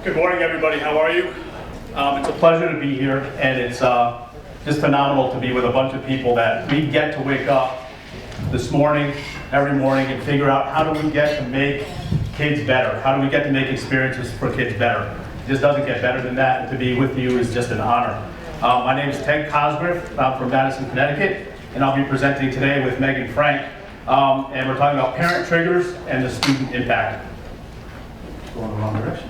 Good morning, everybody. How are you? It's a pleasure to be here, and it's just phenomenal to be with a bunch of people that we get to wake up this morning, every morning, and figure out how do we get to make kids better? How do we get to make experiences for kids better? It just doesn't get better than that, and to be with you is just an honor. My name is Ted Cosgriff. I'm from Madison, Connecticut, and I'll be presenting today with Meagan Frank, and we're talking about parent triggers and the student impact. Going the wrong direction.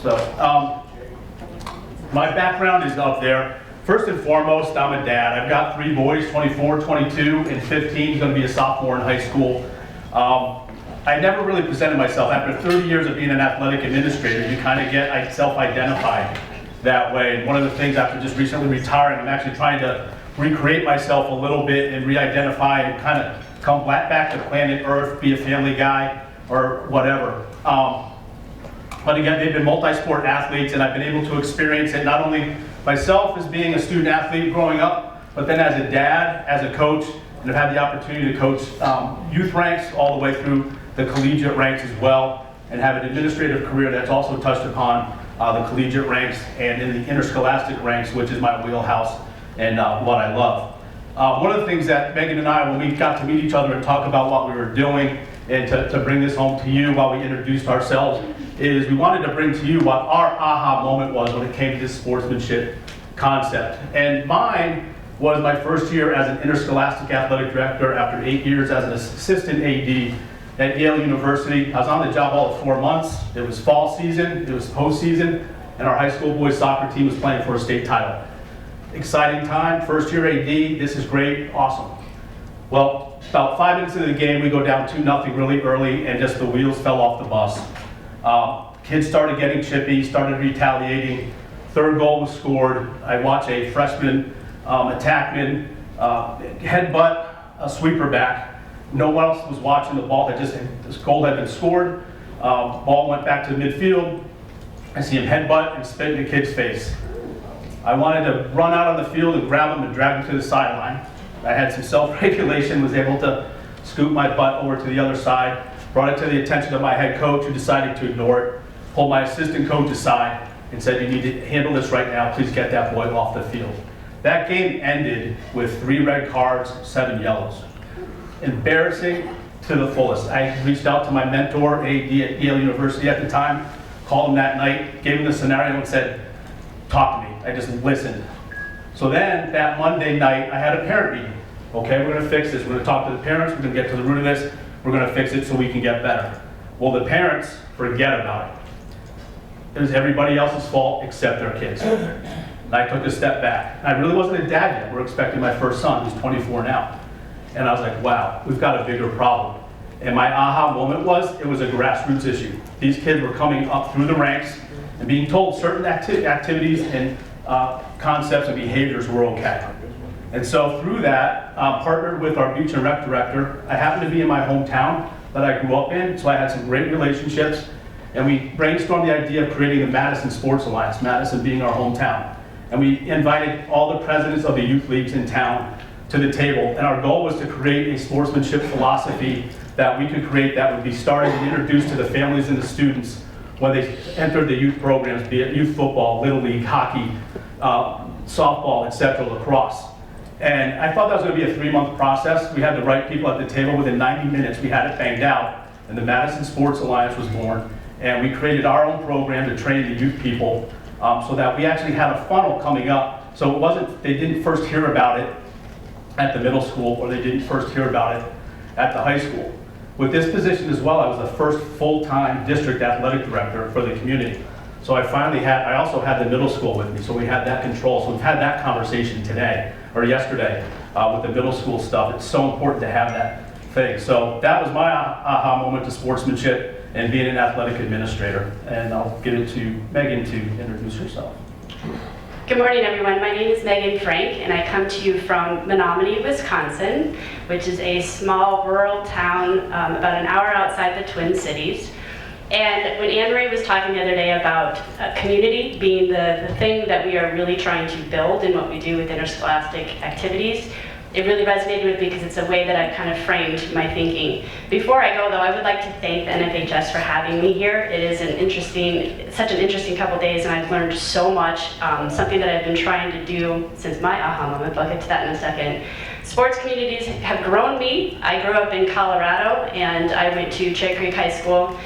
So, my background is up there. First and foremost, I'm a dad. I've got 3 boys, 24, 22, and 15. He's going to be a sophomore in high school. I never really presented myself. After 30 years of being an athletic administrator, you kind of get self-identified that way. And one of the things after just recently retiring, I'm actually trying to recreate myself a little bit and re-identify and kind of come back to planet Earth, be a family guy or whatever. But again, they've been multi-sport athletes, and I've been able to experience it not only myself as being a student athlete growing up, but then as a dad, as a coach, and I've had the opportunity to coach youth ranks all the way through the collegiate ranks as well, and have an administrative career that's also touched upon the collegiate ranks and in the interscholastic ranks, which is my wheelhouse and what I love. One of the things that Megan and I, when we got to meet each other and talk about what we were doing and to bring this home to you while we introduced ourselves, is we wanted to bring to you what our aha moment was when it came to this sportsmanship concept. And mine was my first year as an interscholastic athletic director after 8 years as an assistant AD at Yale University. I was on the job all of 4 months. It was fall season, it was postseason, and our high school boys soccer team was playing for a state title. Exciting time, first year AD, this is great, awesome. Well, about 5 minutes into the game, we go down 2-0 really early, and just the wheels fell off the bus. Kids started getting chippy, started retaliating. Third goal was scored. I watched a freshman attackman headbutt a sweeper back. No one else was watching the ball. This goal had been scored. Ball went back to midfield. I see him headbutt and spit in the kid's face. I wanted to run out on the field and grab him and drag him to the sideline. I had some self-regulation, was able to scoop my butt over to the other side, brought it to the attention of my head coach, who decided to ignore it, pulled my assistant coach aside and said, "You need to handle this right now. Please get that boy off the field." That game ended with 3 red cards, 7 yellows. Embarrassing to the fullest. I reached out to my mentor, AD at Yale University at the time, called him that night, gave him the scenario and said, "Talk to me." I just listened. So then, that Monday night, I had a parent meeting. Okay, we're gonna fix this. We're gonna talk to the parents, we're gonna get to the root of this, we're gonna fix it so we can get better. Well, the parents forget about it. It was everybody else's fault except their kids. And I took a step back. And I really wasn't a dad yet. We're expecting my first son, who's 24 now. And I was like, wow, we've got a bigger problem. And my aha moment was, it was a grassroots issue. These kids were coming up through the ranks and being told certain activities and concepts and behaviors were okay. And so through that, partnered with our beach and rec director. I happened to be in my hometown that I grew up in, so I had some great relationships. And we brainstormed the idea of creating the Madison Sports Alliance, Madison being our hometown. And we invited all the presidents of the youth leagues in town to the table. And our goal was to create a sportsmanship philosophy that we could create that would be started and introduced to the families and the students when they entered the youth programs, be it youth football, little league, hockey, softball, etc., lacrosse. And I thought that was going to be a 3-month process. We had the right people at the table. Within 90 minutes, we had it banged out, and the Madison Sports Alliance was born. And we created our own program to train the youth people so that we actually had a funnel coming up. So it wasn't, they didn't first hear about it at the middle school, or they didn't first hear about it at the high school. With this position as well, I was the first full-time district athletic director for the community. So I also had the middle school with me, so we had that control. So we've had that conversation today, or yesterday, with the middle school stuff. It's so important to have that thing. So that was my aha moment to sportsmanship and being an athletic administrator. And I'll give it to Megan to introduce herself. Good morning, everyone. My name is Meagan Frank, and I come to you from Menomonie, Wisconsin, which is a small rural town about an hour outside the Twin Cities. And when Anne-Marie was talking the other day about community being the thing that we are really trying to build in what we do with interscholastic activities, it really resonated with me because it's a way that I've kind of framed my thinking. Before I go though, I would like to thank the NFHS for having me here. It is such an interesting couple days, and I've learned so much, something that I've been trying to do since my aha moment, but I'll get to that in a second. Sports communities have grown me. I grew up in Colorado, and I went to Cherry Creek High School,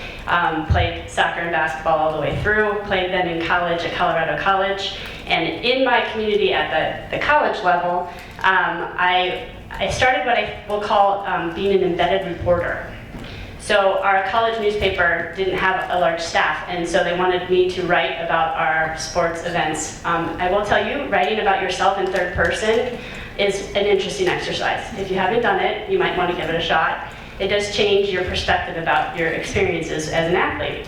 played soccer and basketball all the way through, played then in college at Colorado College, and in my community at the college level, I started what I will call being an embedded reporter. So our college newspaper didn't have a large staff, and so they wanted me to write about our sports events. I will tell you, writing about yourself in third person is an interesting exercise. If you haven't done it, you might want to give it a shot. It does change your perspective about your experiences as an athlete.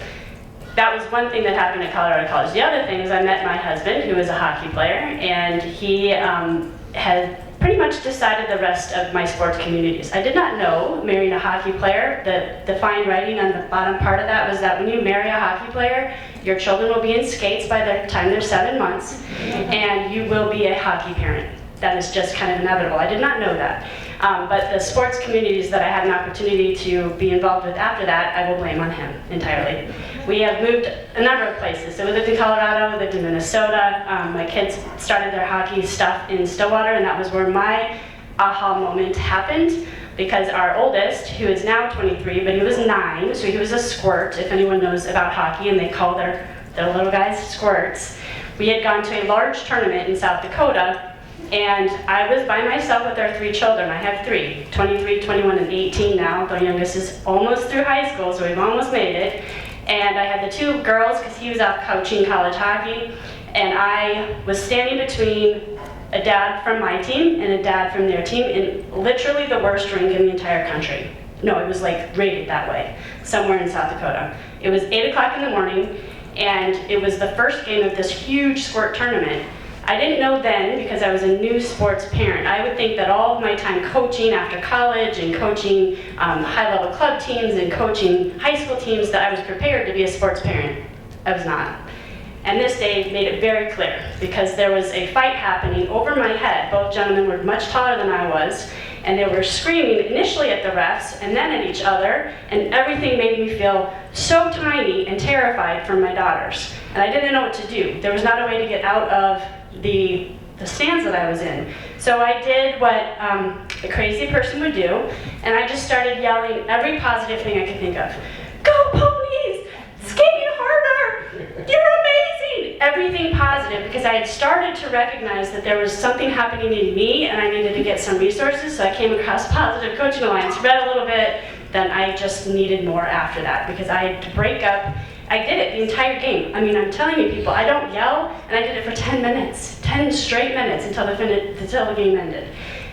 That was one thing that happened at Colorado College. The other thing is I met my husband, who is a hockey player, and he had pretty much decided the rest of my sports communities. I did not know, marrying a hockey player, the fine writing on the bottom part of that was that when you marry a hockey player, your children will be in skates by the time they're 7 months, and you will be a hockey parent. That is just kind of inevitable. I did not know that. But the sports communities that I had an opportunity to be involved with after that, I will blame on him entirely. We have moved a number of places. So we lived in Colorado, we lived in Minnesota. My kids started their hockey stuff in Stillwater, and that was where my aha moment happened, because our oldest, who is now 23, but he was 9, so he was a squirt, if anyone knows about hockey, and they call their little guys squirts. We had gone to a large tournament in South Dakota, and I was by myself with our 3 children. I have 3, 23, 21, and 18 now. The youngest is almost through high school, so we've almost made it. And I had the 2 girls, because he was out coaching college hockey, and I was standing between a dad from my team and a dad from their team in literally the worst rink in the entire country. No, it was like rated that way, somewhere in South Dakota. It was 8 o'clock in the morning, and it was the first game of this huge squirt tournament. I didn't know then, because I was a new sports parent. I would think that all of my time coaching after college and coaching high-level club teams and coaching high school teams, that I was prepared to be a sports parent. I was not. And this day made it very clear, because there was a fight happening over my head. Both gentlemen were much taller than I was, and they were screaming initially at the refs and then at each other, and everything made me feel so tiny and terrified for my daughters. And I didn't know what to do. There was not a way to get out of the stands that I was in. So I did what a crazy person would do, and I just started yelling every positive thing I could think of. Go Ponies! Skate harder! You're amazing! Everything positive, because I had started to recognize that there was something happening in me and I needed to get some resources. So I came across Positive Coaching Alliance, read a little bit, then I just needed more after that, because I had to break up. I did it the entire game. I mean, I'm telling you people, I don't yell, and I did it for 10 minutes, 10 straight minutes until the game ended.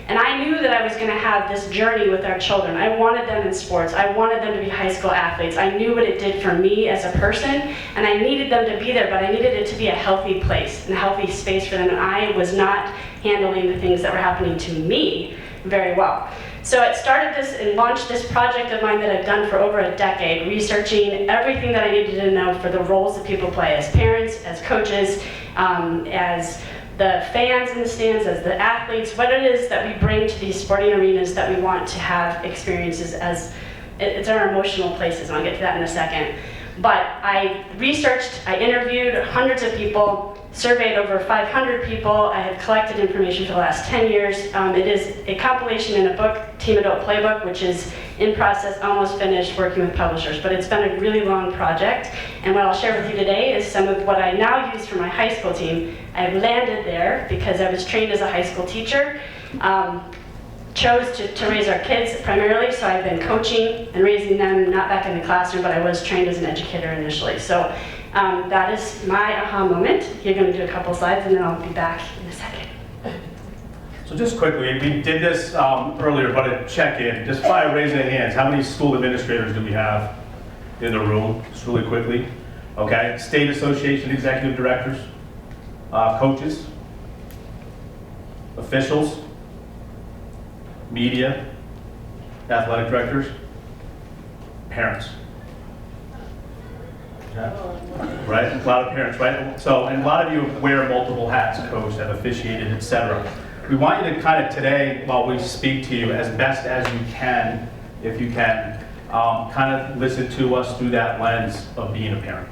And I knew that I was going to have this journey with our children. I wanted them in sports. I wanted them to be high school athletes. I knew what it did for me as a person, and I needed them to be there, but I needed it to be a healthy place and a healthy space for them, and I was not handling the things that were happening to me very well. So it started this and launched this project of mine that I've done for over a decade, researching everything that I needed to know for the roles that people play as parents, as coaches, as the fans in the stands, as the athletes, what it is that we bring to these sporting arenas that we want to have experiences as, it's our emotional places, and I'll get to that in a second. But I researched, I interviewed hundreds of people, surveyed over 500 people. I have collected information for the last 10 years. It is a compilation in a book, Team Adult Playbook, which is in process, almost finished, working with publishers. But it's been a really long project. And what I'll share with you today is some of what I now use for my high school team. I've landed there because I was trained as a high school teacher. Chose to raise our kids primarily, so I've been coaching and raising them, not back in the classroom, but I was trained as an educator initially. So that is my aha moment. You're going to do a couple slides, and then I'll be back in a second. So just quickly, we did this earlier, but a check-in, just by raising of hands, how many school administrators do we have in the room? Just really quickly. Okay, state association executive directors, coaches, officials, media, athletic directors, parents. Right? A lot of parents, right? So, and a lot of you wear multiple hats, coach, have officiated, etc. We want you to kind of today, while we speak to you, as best as you can, if you can, kind of listen to us through that lens of being a parent.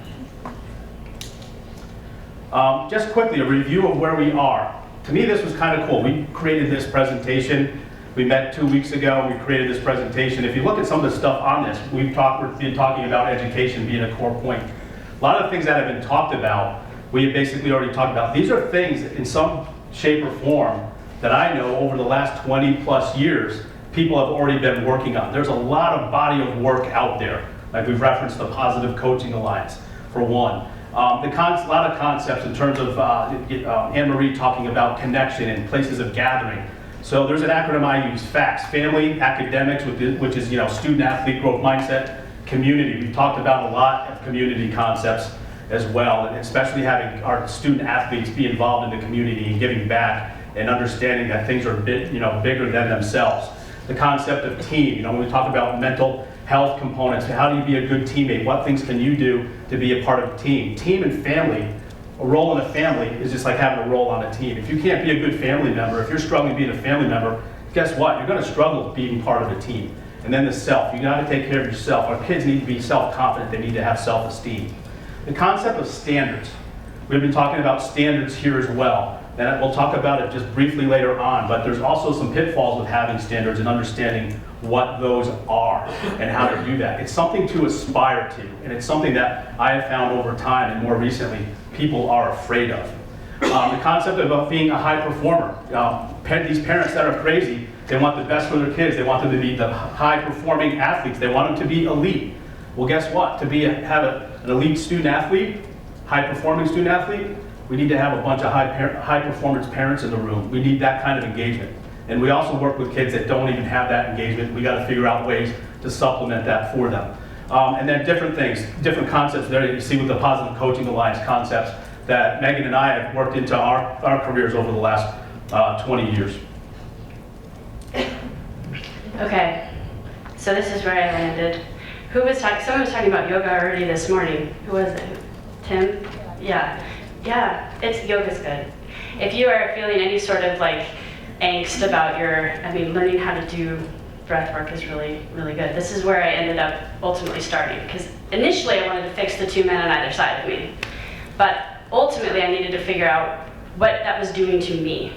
Just quickly, a review of where we are. To me, this was kind of cool. We created this presentation. We met 2 weeks ago. We created this presentation. If you look at some of the stuff on this, we've been talking about education being a core point. A lot of the things that have been talked about, we have basically already talked about. These are things in some shape or form that I know over the last 20 plus years, people have already been working on. There's a lot of body of work out there. Like we've referenced the Positive Coaching Alliance, for one. A lot of concepts in terms of Anne-Marie talking about connection and places of gathering. So there's an acronym I use, FACTS, Family, Academics, which is Student Athlete Growth Mindset, Community. We've talked about a lot of community concepts as well, and especially having our student athletes be involved in the community and giving back and understanding that things are bigger than themselves. The concept of team, when we talk about mental health components, how do you be a good teammate? What things can you do to be a part of a team? Team and family, a role in a family is just like having a role on a team. If you can't be a good family member, if you're struggling being a family member, guess what? You're going to struggle being part of a team. And then the self, you got to take care of yourself. Our kids need to be self-confident, they need to have self-esteem. The concept of standards. We've been talking about standards here as well. And we'll talk about it just briefly later on, but there's also some pitfalls with having standards and understanding what those are and how to do that. It's something to aspire to, and it's something that I have found over time and more recently people are afraid of. The concept of being a high performer. These parents that are crazy, they want the best for their kids. They want them to be the high-performing athletes. They want them to be elite. Well, guess what? To have an elite student athlete, high-performing student athlete, we need to have a bunch of high-performance parents in the room. We need that kind of engagement. And we also work with kids that don't even have that engagement. We got to figure out ways to supplement that for them. And then different things, different concepts there you see with the Positive Coaching Alliance concepts that Megan and I have worked into our careers over the last 20 years. Okay, so this is where I landed. Someone was talking about yoga already this morning. Who was it? Tim? Yeah, yoga's good. If you are feeling any sort of angst about learning how to do breath work is really, really good. This is where I ended up ultimately starting, because initially I wanted to fix the two men on either side of me. But ultimately I needed to figure out what that was doing to me.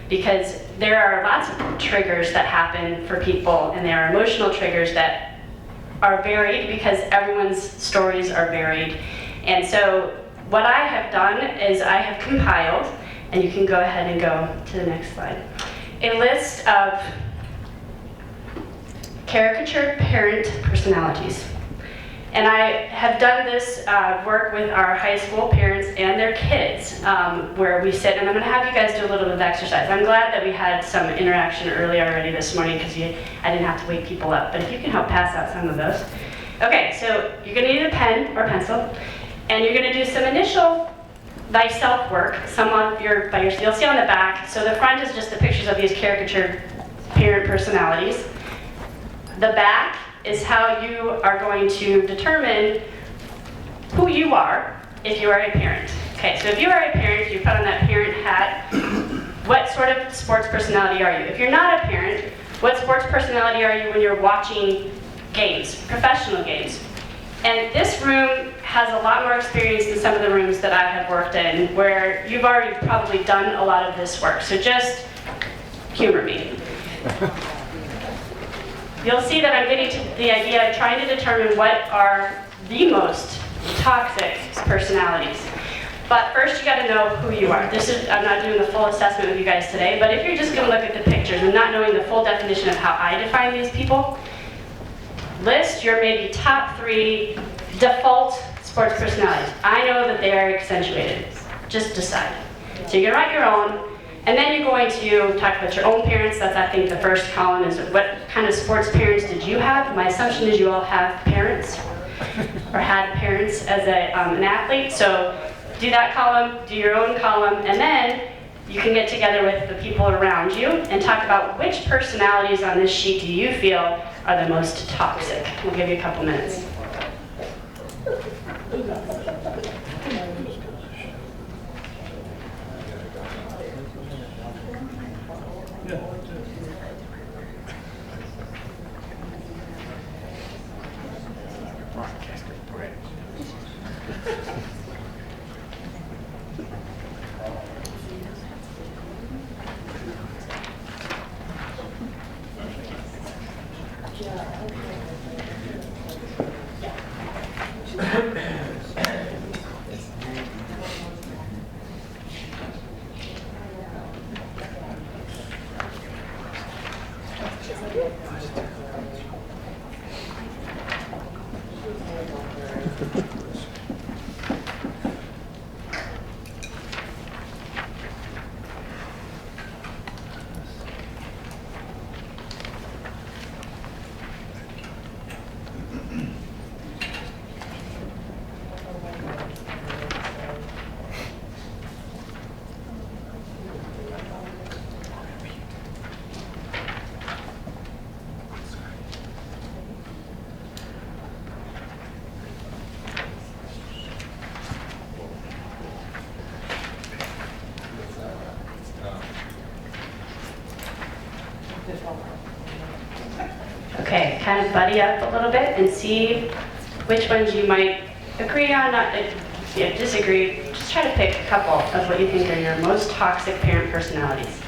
Because there are lots of triggers that happen for people, and there are emotional triggers that are varied because everyone's stories are varied. And so what I have done is I have compiled, and you can go ahead and go to the next slide, a list of caricatured parent personalities. And I have done this work with our high school parents and their kids, where we sit, and I'm going to have you guys do a little bit of exercise. I'm glad that we had some interaction early already this morning, because I didn't have to wake people up, but if you can help pass out some of those. Okay, so you're going to need a pen or pencil, and you're going to do some initial thyself work. You'll see on the back. So the front is just the pictures of these caricatured parent personalities. The back is how you are going to determine who you are if you are a parent. Okay, so if you are a parent, you put on that parent hat, what sort of sports personality are you? If you're not a parent, what sports personality are you when you're watching games, professional games? And this room has a lot more experience than some of the rooms that I have worked in, where you've already probably done a lot of this work, so just humor me. You'll see that I'm getting to the idea of trying to determine what are the most toxic personalities. But first you gotta know who you are. I'm not doing the full assessment with you guys today, but if you're just gonna look at the pictures and not knowing the full definition of how I define these people, list your maybe top 3 default sports personalities. I know that they are accentuated. Just decide. So you're gonna write your own, and then you're going to talk about your own parents. That's, I think, the first column is what kind of sports parents did you have? My assumption is you all have parents, or had parents as an athlete. So do that column, do your own column, and then you can get together with the people around you and talk about which personalities on this sheet do you feel are the most toxic. We'll give you a couple minutes. Okay, kind of buddy up a little bit and see which ones you might agree on, not disagree. Just try to pick a couple of what you think are your most toxic parent personalities.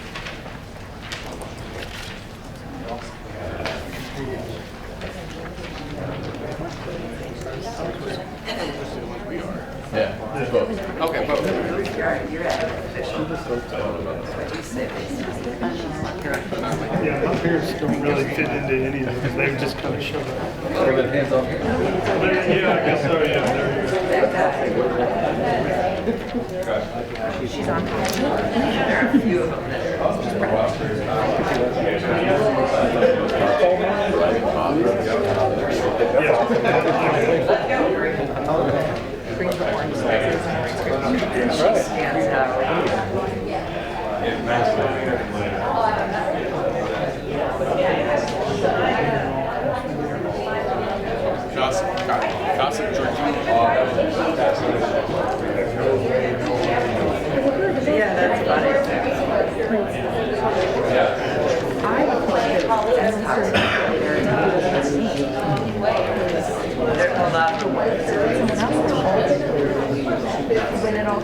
Yeah. Okay, both. Yeah, my parents don't really fit into any of them. They've just kind of showed up. Hands off. Yeah, I guess so, yeah. She's on. There are a few of them that bring the ones that stands out. Gossip Yeah, that's about it. I would play as toxic. There's a lot of ways. When it all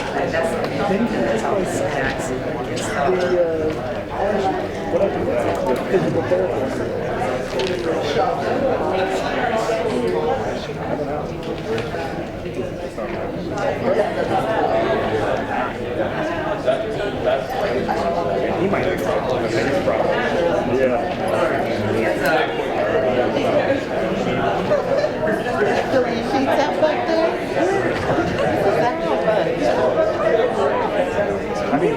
that's how it stacks. Physical therapist. He might have a bigger problem. So your sheets out back there? I mean,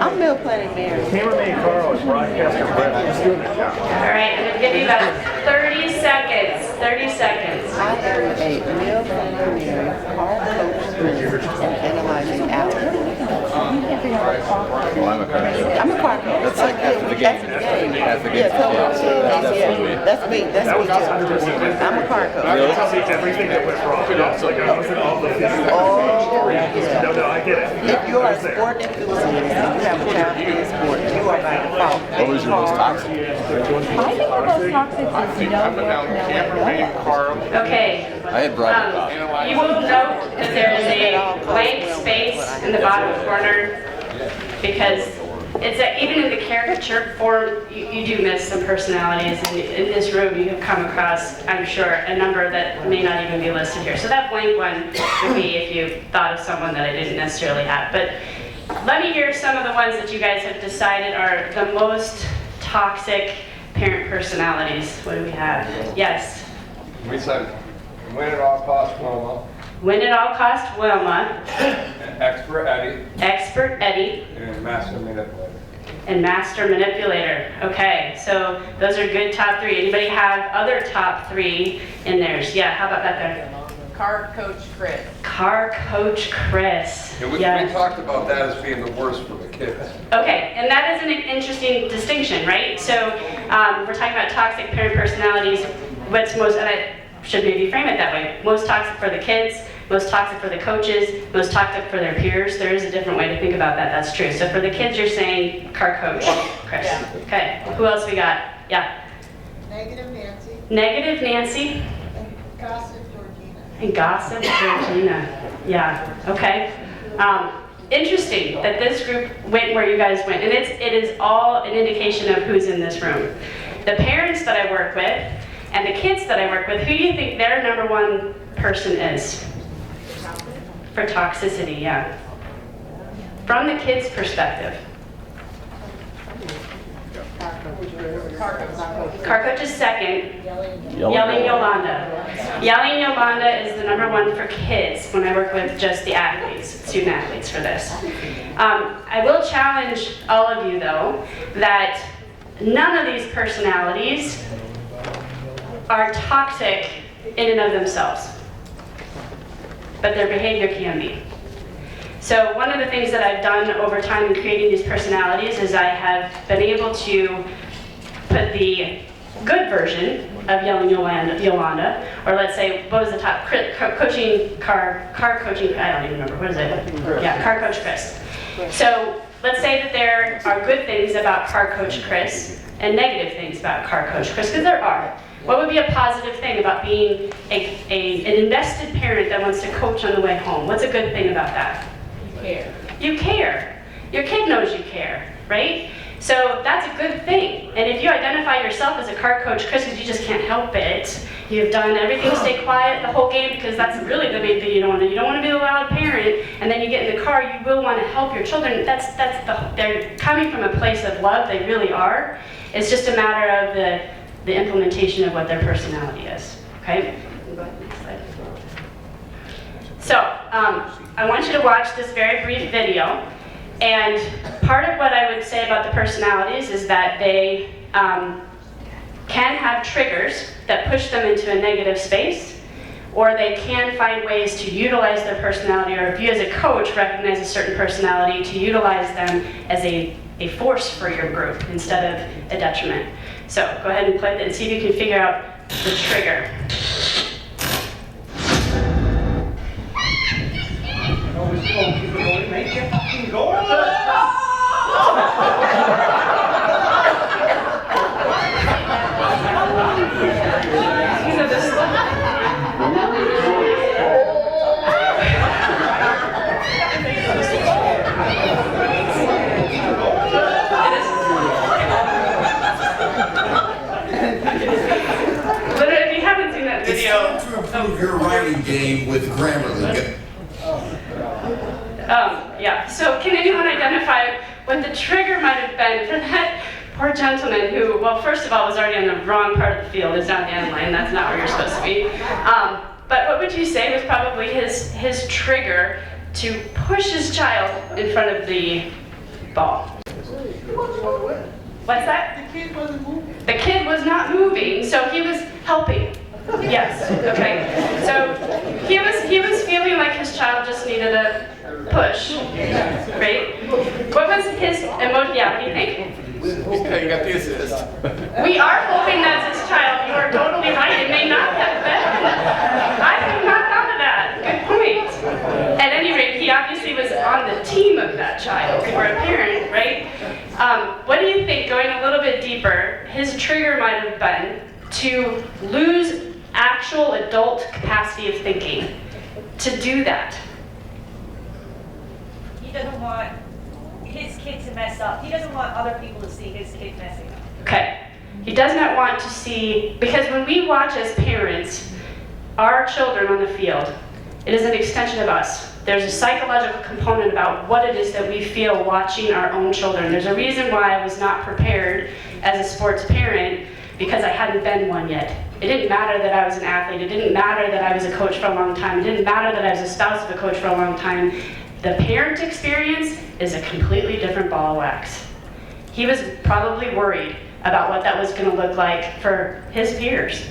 I'm meal planning Mary. cameraman Carl is broadcasting. He's doing it now. All right, I'm going to give you about 30 seconds. 30 seconds. I am a meal planning Mary, Carl coach, and analyzing hours. Well, I'm a coach. I'm a car coach. That's like after the game. After the game. That's me. That's me too. I'm a car coach. Tell me everything that went wrong. Like I was in all the Oh, yeah. No, I get it. If you are a sport enthusiast and you have a child in sport, you are by default. What was your most toxic? I think the most toxic is no work, no Okay. I had brought it up. You will note that there is a blank space in the bottom corner because it's even in the caricature form, you do miss some personalities. And in this room, you have come across, I'm sure, a number that may not even be listed here. So that blank one would be if you thought of someone that I didn't necessarily have. But let me hear some of the ones that you guys have decided are the most toxic parent personalities. What do we have? Yes. We said, win at all costs, Wilma, Win at all cost, Wilma. expert Eddie, Expert Eddie. and master manipulator. And master manipulator. Okay, so those are good top three. Anybody have other top three in theirs? Yeah, how about that there? Car Coach Chris. Car Coach Chris. And we Yes. talked about that as being the worst for the kids. Okay, and that is an interesting distinction, right? So we're talking about toxic parent personalities. What's most, and I should maybe frame it that way, most toxic for the kids, most toxic for the coaches, most toxic for their peers. There is a different way to think about that, that's true. So for the kids, you're saying car coach, Chris. Yeah. Okay, who else we got? Yeah. Negative Nancy Negative Nancy and Gossip Georgina. and Gossip Georgina. Yeah, okay. Interesting that this group went where you guys went, and it is all an indication of who's in this room. The parents that I work with and the kids that I work with, who do you think their number one person is? For toxicity, yeah. From the kids' perspective. Car coach is second. Yelling Yolanda. Yelling Yolanda is the number one for kids when I work with just the athletes, student athletes for this. I will challenge all of you though, that none of these personalities are toxic in and of themselves, but their behavior can be. So one of the things that I've done over time in creating these personalities is I have been able to put the good version of Yelling Yolanda, or let's say, what was the top, car coaching, I don't even remember, what is it? Yeah, Car Coach Chris. So let's say that there are good things about Car Coach Chris and negative things about Car Coach Chris, because there are. What would be a positive thing about being an invested parent that wants to coach on the way home? What's a good thing about that? You care. You care. Your kid knows you care, right? So that's a good thing. And if you identify yourself as a car coach, Chris, because you just can't help it, you've done everything to stay quiet the whole game, because that's really the main thing you don't want to do. You don't want to be the loud parent, and then you get in the car, you will want to help your children. They're coming from a place of love, they really are. It's just a matter of the implementation of what their personality is, okay? Go ahead, next slide. So, I want you to watch this very brief video. And part of what I would say about the personalities is that they can have triggers that push them into a negative space, or they can find ways to utilize their personality, or if you as a coach recognize a certain personality, to utilize them as a force for your group instead of a detriment. So go ahead and play it and see if you can figure out the trigger. Literally, if you haven't seen that video, It's time to improve your writing game with Grammarly. Yeah, so can anyone identify what the trigger might have been for that poor gentleman who, well, first of all, was already on the wrong part of the field, is down the end line, that's not where you're supposed to be. But what would you say was probably his trigger to push his child in front of the ball? What's that? The kid wasn't moving. The kid was not moving, so he was helping. Yes, okay. So he was feeling like his child just needed a push, right? What was his emotion? Yeah, what do you think? Okay, you got the assist. We are hoping that's his child. You are totally right. It may not have been. I have not thought of that. Good point. At any rate, he obviously was on the team of that child, or a parent, right? What do you think, going a little bit deeper, his trigger might have been to lose actual adult capacity of thinking, to do that? He doesn't want his kid to mess up. He doesn't want other people to see his kid messing up. Okay. He does not want to see, because when we watch as parents our children on the field, it is an extension of us. There's a psychological component about what it is that we feel watching our own children. There's a reason why I was not prepared as a sports parent, because I hadn't been one yet. It didn't matter that I was an athlete. It didn't matter that I was a coach for a long time. It didn't matter that I was a spouse of a coach for a long time. The parent experience is a completely different ball of wax. He was probably worried about what that was going to look like for his peers.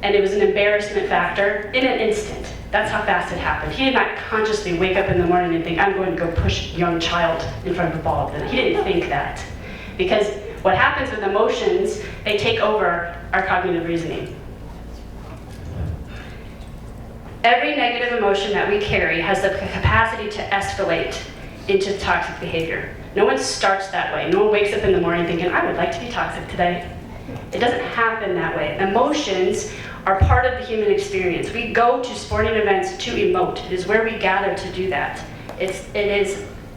And it was an embarrassment factor in an instant. That's how fast it happened. He did not consciously wake up in the morning and think, I'm going to go push a young child in front of a ball. He didn't think that. Because what happens with emotions, they take over our cognitive reasoning. Every negative emotion that we carry has the capacity to escalate into toxic behavior. No one starts that way. No one wakes up in the morning thinking, I would like to be toxic today. It doesn't happen that way. Emotions are part of the human experience. We go to sporting events to emote. It is where we gather to do that.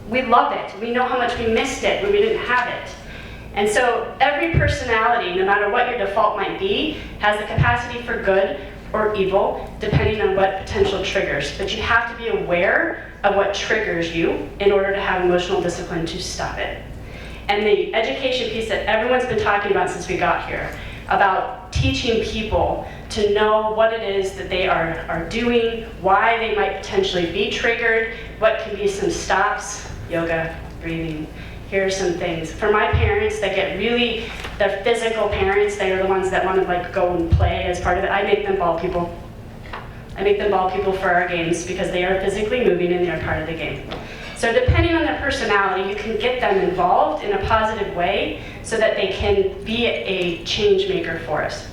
We love it. We know how much we missed it when we didn't have it. And so every personality, no matter what your default might be, has the capacity for good or evil, depending on what potential triggers. But you have to be aware of what triggers you in order to have emotional discipline to stop it. And the education piece that everyone's been talking about since we got here, about teaching people to know what it is that they are doing, why they might potentially be triggered, what can be some stops, yoga, breathing. Here are some things. For my parents that get really, they're physical parents, they are the ones that want to like go and play as part of it. I make them ball people. I make them ball people for our games because they are physically moving and they're part of the game. So depending on their personality, you can get them involved in a positive way so that they can be a change maker for us.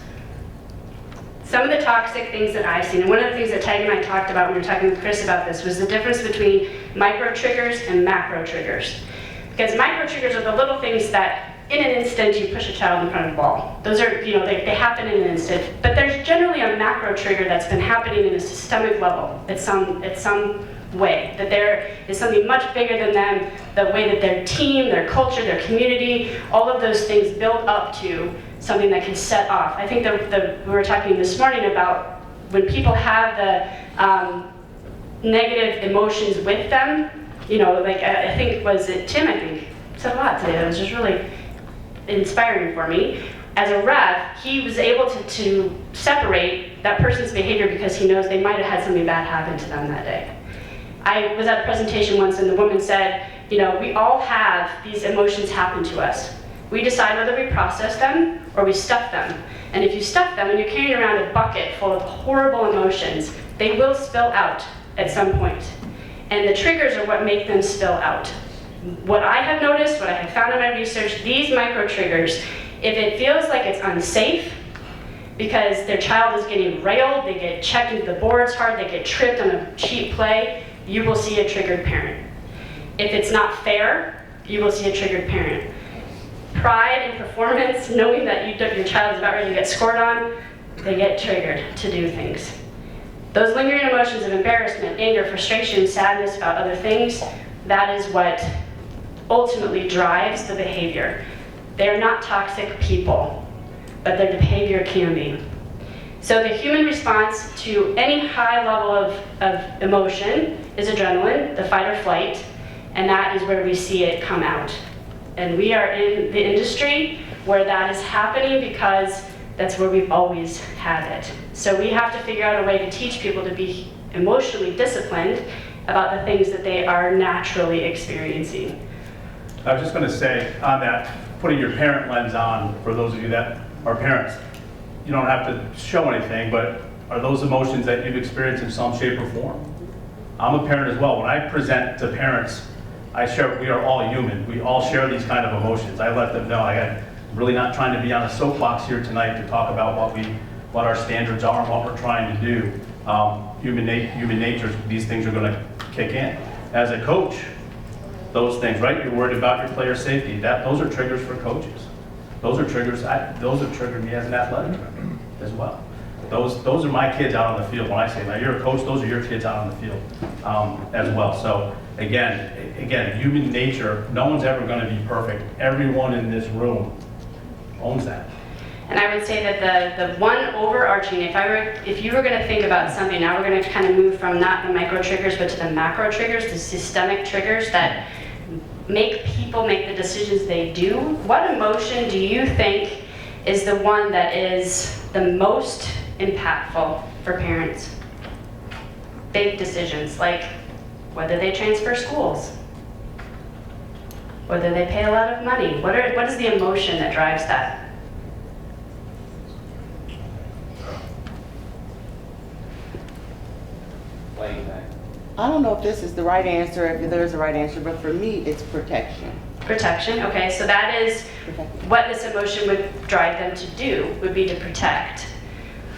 Some of the toxic things that I've seen, and one of the things that Tag and I talked about when we were talking with Chris about this, was the difference between micro triggers and macro triggers. Because micro triggers are the little things that in an instant you push a child in front of a ball. Those are, they happen in an instant. But there's generally a macro trigger that's been happening in a systemic level at some way, that there is something much bigger than them, the way that their team, their culture, their community, all of those things build up to something that can set off. I think we were talking this morning about when people have the negative emotions with them, I think, was it Tim, I think, said a lot today that was just really inspiring for me. As a ref, he was able to separate that person's behavior because he knows they might have had something bad happen to them that day. I was at a presentation once and the woman said, we all have these emotions happen to us. We decide whether we process them or we stuff them. And if you stuff them and you're carrying around a bucket full of horrible emotions, they will spill out at some point. And the triggers are what make them spill out. What I have noticed, what I have found in my research, these micro triggers, if it feels like it's unsafe, because their child is getting railed, they get checked into the boards hard, they get tripped on a cheap play, you will see a triggered parent. If it's not fair, you will see a triggered parent. Pride and performance, knowing that your child is about ready to get scored on, they get triggered to do things. Those lingering emotions of embarrassment, anger, frustration, sadness about other things, that is what ultimately drives the behavior. They're not toxic people, but their behavior can be. So the human response to any high level of emotion is adrenaline, the fight or flight, and that is where we see it come out. And we are in the industry where that is happening because that's where we've always had it. So we have to figure out a way to teach people to be emotionally disciplined about the things that they are naturally experiencing. I was just going to say on that, putting your parent lens on, for those of you that are parents, you don't have to show anything, but are those emotions that you've experienced in some shape or form? I'm a parent as well. When I present to parents, I share we are all human. We all share these kind of emotions. I let them know I'm really not trying to be on a soapbox here tonight to talk about what our standards are and what we're trying to do. Human nature, these things are going to kick in. As a coach, those things, right? You're worried about your player safety. Those are triggers for coaches. Those are triggers. Those have triggered me as an athletic director as well. Those are my kids out on the field. When I say, now you're a coach, those are your kids out on the field as well. So again, human nature. No one's ever going to be perfect. Everyone in this room owns that. And I would say that the one overarching, if you were going to think about something, now we're going to kind of move from not the micro triggers, but to the macro triggers, the systemic triggers that make people make the decisions they do. What emotion do you think is the one that is the most impactful for parents? Big decisions, like whether they transfer schools, whether they pay a lot of money. What is the emotion that drives that? I don't know if this is the right answer, if there's a right answer, but for me, it's protection. Protection, okay, so that is Protection. what this emotion would drive them to do, would be to protect.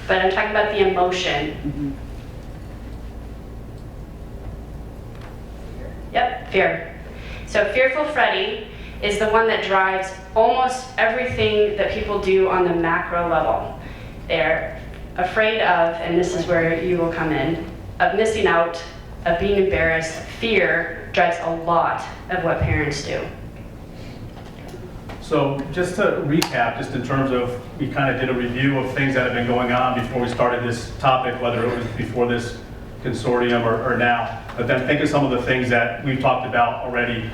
But I'm talking about the emotion. Yep, fear. So fearful Freddy is the one that drives almost everything that people do on the macro level. They're afraid of, and this is where you will come in, of missing out, of being embarrassed. Fear drives a lot of what parents do. So just to recap, just in terms of, we kind of did a review of things that have been going on before we started this topic, whether it was before this consortium or now. But then think of some of the things that we've talked about already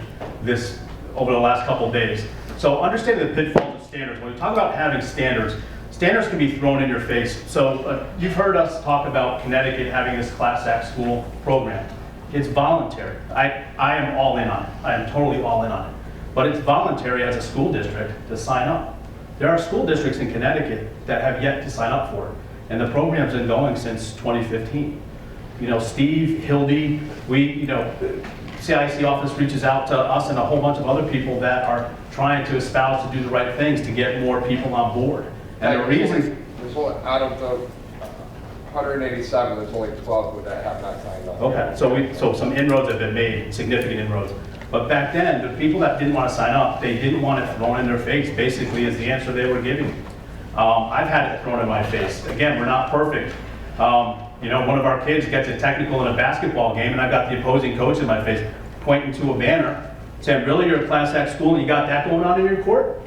over the last couple of days. So understanding the pitfalls of standards. When we talk about having standards, standards can be thrown in your face. So you've heard us talk about Connecticut having this Class Act school program. It's voluntary. I am all in on it. I am totally all in on it. But it's voluntary as a school district to sign up. There are school districts in Connecticut that have yet to sign up for it. And the program's been going since 2015. You know, Steve, Hildy, CIC office reaches out to us and a whole bunch of other people that are trying to espouse to do the right things to get more people on board. And the reason... There's only, out of the 187, there's only 12 that have not signed up. Okay, so some inroads have been made, significant inroads. But back then, the people that didn't want to sign up, they didn't want it thrown in their face, basically, is the answer they were giving. I've had it thrown in my face. Again, we're not perfect. One of our kids gets a technical in a basketball game, and I've got the opposing coach in my face pointing to a banner saying, really, you're a Class Act school and you got that going on in your court?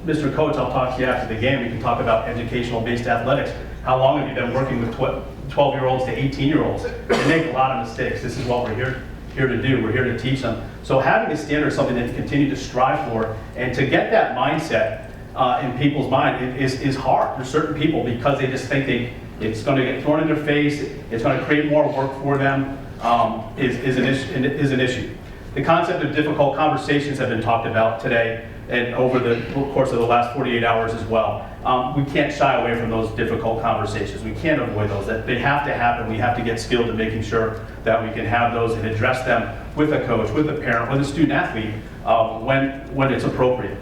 Mr. Coach, I'll talk to you after the game. We can talk about educational-based athletics. How long have you been working with 12-year-olds to 18-year-olds? They make a lot of mistakes. This is what we're here to do. We're here to teach them. So having a standard is something that you continue to strive for, and to get that mindset in people's mind is hard. There's certain people, because they just think it's going to get thrown in their face, it's going to create more work for them, is an issue. The concept of difficult conversations have been talked about today and over the course of the last 48 hours as well. We can't shy away from those difficult conversations. We can't avoid those. They have to happen. We have to get skilled in making sure that we can have those and address them with a coach, with a parent, with a student athlete when it's appropriate.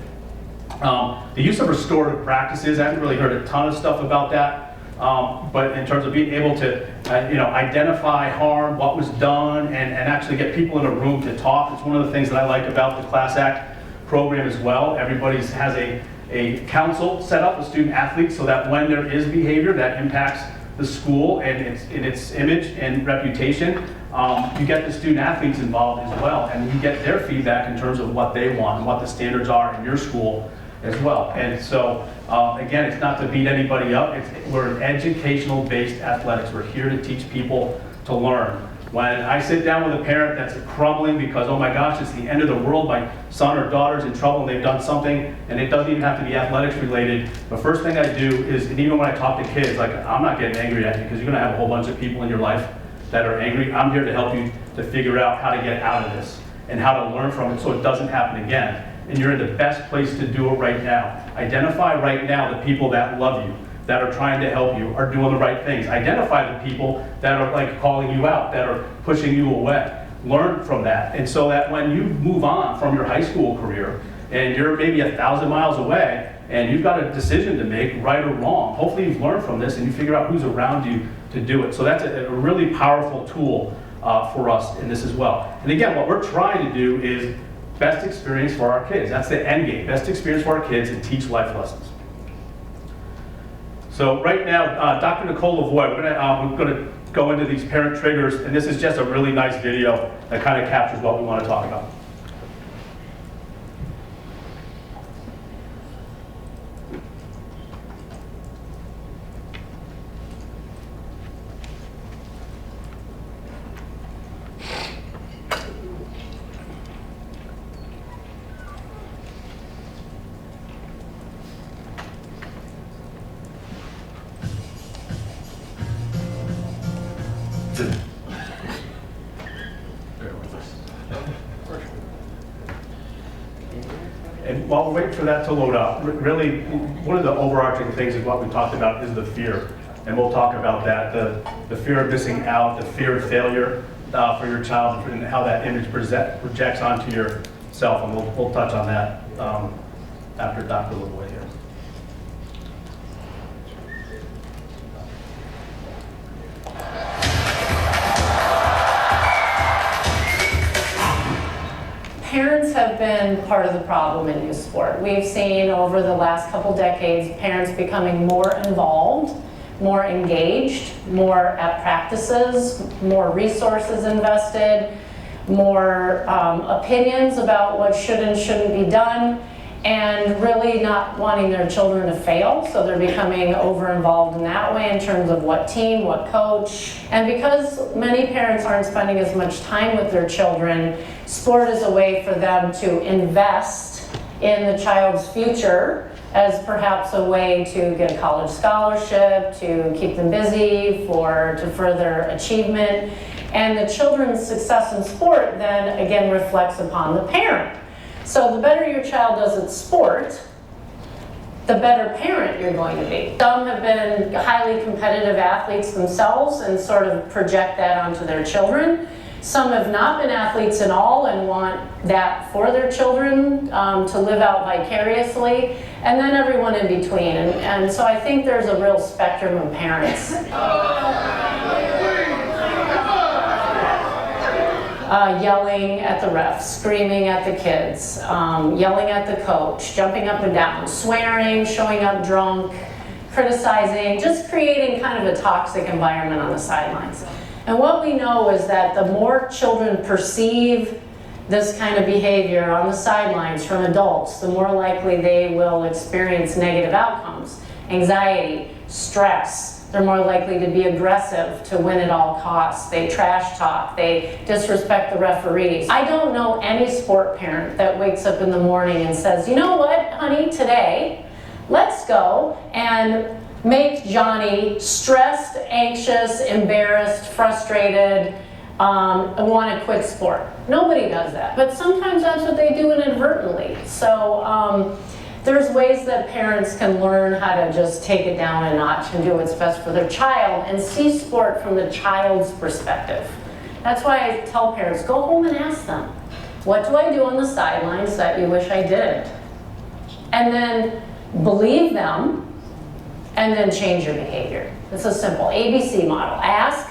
The use of restorative practices, I haven't really heard a ton of stuff about that. But in terms of being able to identify harm, what was done, and actually get people in a room to talk, it's one of the things that I like about the Class Act program as well. Everybody has a council set up with student athletes so that when there is behavior that impacts the school and its image and reputation, you get the student athletes involved as well, and you get their feedback in terms of what they want and what the standards are in your school as well. And so, again, it's not to beat anybody up. We're an educational-based athletics. We're here to teach people to learn. When I sit down with a parent that's crumbling because, oh my gosh, it's the end of the world, my son or daughter's in trouble and they've done something, and it doesn't even have to be athletics related, the first thing I do is, and even when I talk to kids, like, I'm not getting angry at you because you're going to have a whole bunch of people in your life that are angry. I'm here to help you to figure out how to get out of this and how to learn from it so it doesn't happen again. And you're in the best place to do it right now. Identify right now the people that love you, that are trying to help you, are doing the right things. Identify the people that are like calling you out, that are pushing you away. Learn from that. And so that when you move on from your high school career and you're maybe 1,000 miles away and you've got a decision to make, right or wrong, hopefully you've learned from this and you figure out who's around you to do it. So that's a really powerful tool for us in this as well. And again, what we're trying to do is best experience for our kids. That's the end game. Best experience for our kids and teach life lessons. So right now, Dr. Nicole Lavoie, we're going to go into these parent triggers, and this is just a really nice video that kind of captures what we want to talk about. And while we're waiting for that to load up, really, one of the overarching things is what we talked about is the fear. and we'll talk about that, the fear of missing out, the fear of failure for your child, and how that image projects onto yourself, and we'll touch on that after Dr. LaVoy here. Parents have been part of the problem in youth sport. We've seen over the last couple decades parents becoming more involved, more engaged, more at practices, more resources invested, more opinions about what should and shouldn't be done, and really not wanting their children to fail, so they're becoming over-involved in that way in terms of what team, what coach. And because many parents aren't spending as much time with their children, sport is a way for them to invest in the child's future as perhaps a way to get a college scholarship, to keep them busy, to further achievement. And the children's success in sport then again reflects upon the parent. So the better your child does at sport, the better parent you're going to be. Some have been highly competitive athletes themselves and sort of project that onto their children. Some have not been athletes at all and want that for their children to live out vicariously, and then everyone in between. And so I think there's a real spectrum of parents. Yelling at the refs, screaming at the kids, yelling at the coach, jumping up and down, swearing, showing up drunk, criticizing, just creating kind of a toxic environment on the sidelines. And what we know is that the more children perceive this kind of behavior on the sidelines from adults, the more likely they will experience negative outcomes, anxiety, stress. They're more likely to be aggressive, to win at all costs. They trash talk, they disrespect the referees. I don't know any sport parent that wakes up in the morning and says, you know what, honey, today, let's go and make Johnny stressed, anxious, embarrassed, frustrated, want to quit sport. Nobody does that, but sometimes that's what they do inadvertently. So there's ways that parents can learn how to just take it down a notch and do what's best for their child and see sport from the child's perspective. That's why I tell parents, go home and ask them, what do I do on the sidelines that you wish I didn't? And then believe them, and then change your behavior. It's a simple ABC model. Ask,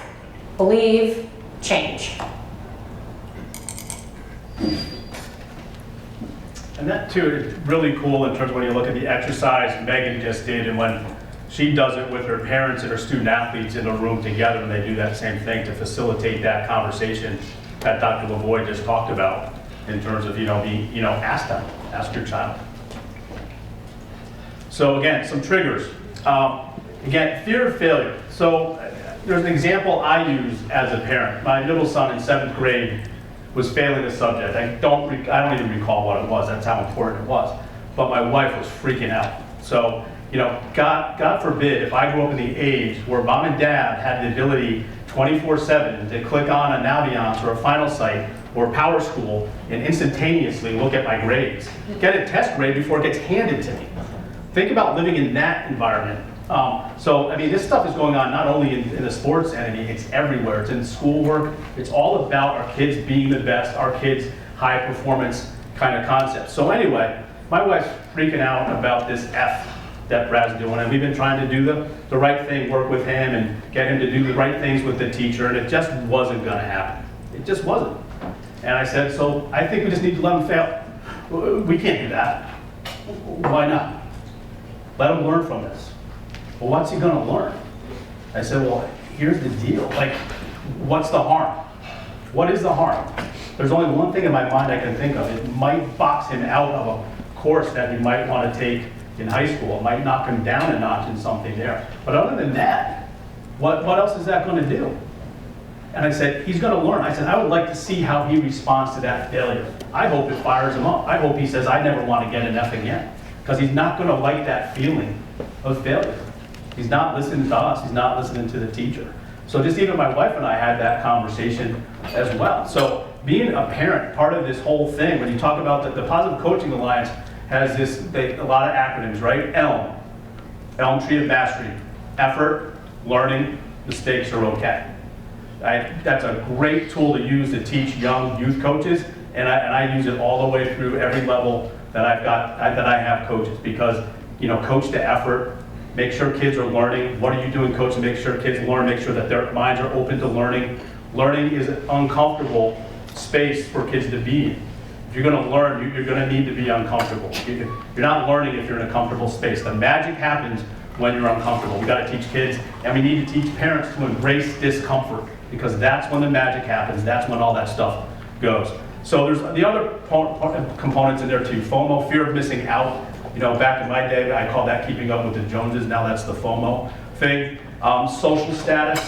believe, change. And that too is really cool in terms of when you look at the exercise Megan just did, and when she does it with her parents and her student athletes in a room together, and they do that same thing to facilitate that conversation that Dr. LaVoy just talked about in terms of, ask them, ask your child. So again, some triggers. Again, fear of failure. So there's an example I use as a parent. My middle son in 7th grade was failing a subject. I don't even recall what it was. That's how important it was. But my wife was freaking out. So, God forbid if I grew up in the age where mom and dad had the ability 24/7 to click on a Naviance or a Final Sight or Power School and instantaneously look at my grades. Get a test grade before it gets handed to me. Think about living in that environment. This stuff is going on not only in the sports entity, it's everywhere. It's in schoolwork. It's all about our kids being the best, our kids' high performance kind of concept. So anyway, my wife's freaking out about this F that Brad's doing, and we've been trying to do the right thing, work with him and get him to do the right things with the teacher, and it just wasn't gonna happen. It just wasn't. And I said, so I think we just need to let him fail. We can't do that. Why not? Let him learn from this. Well, what's he gonna learn? I said, well, here's the deal. What's the harm? What is the harm? There's only one thing in my mind I can think of. It might box him out of a course that he might want to take in high school. It might knock him down a notch in something there. But other than that, what else is that gonna do? And I said, he's gonna learn. I said, I would like to see how he responds to that failure. I hope it fires him up. I hope he says, I never want to get an F again. Because he's not gonna like that feeling of failure. He's not listening to us, he's not listening to the teacher. So just even my wife and I had that conversation as well. So being a parent, part of this whole thing, when you talk about the Positive Coaching Alliance has a lot of acronyms, right? ELM, Elm Tree of Mastery. Effort, learning, mistakes are okay. That's a great tool to use to teach young youth coaches, and I use it all the way through every level that I have coaches, because, you know, coach to effort, make sure kids are learning. What are you doing, coach, to make sure kids learn, make sure that their minds are open to learning. Learning is an uncomfortable space for kids to be in. If you're going to learn, you're going to need to be uncomfortable. You're not learning if you're in a comfortable space. The magic happens when you're uncomfortable. We got to teach kids, and we need to teach parents to embrace discomfort, because that's when the magic happens. That's when all that stuff goes. So there's the other components in there too. FOMO, fear of missing out. You know, back in my day, I called that keeping up with the Joneses. Now that's the FOMO thing. Social status.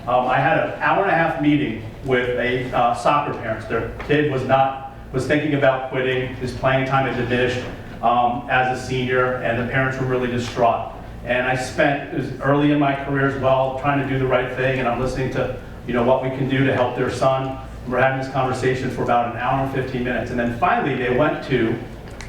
I had an hour-and-a-half meeting with a soccer parents. Their kid was thinking about quitting. His playing time had diminished as a senior, and the parents were really distraught. And I spent, it was early in my career as well, trying to do the right thing, and I'm listening to, you know, what we can do to help their son. We're having this conversation for about an hour and 15 minutes, and then finally they went to,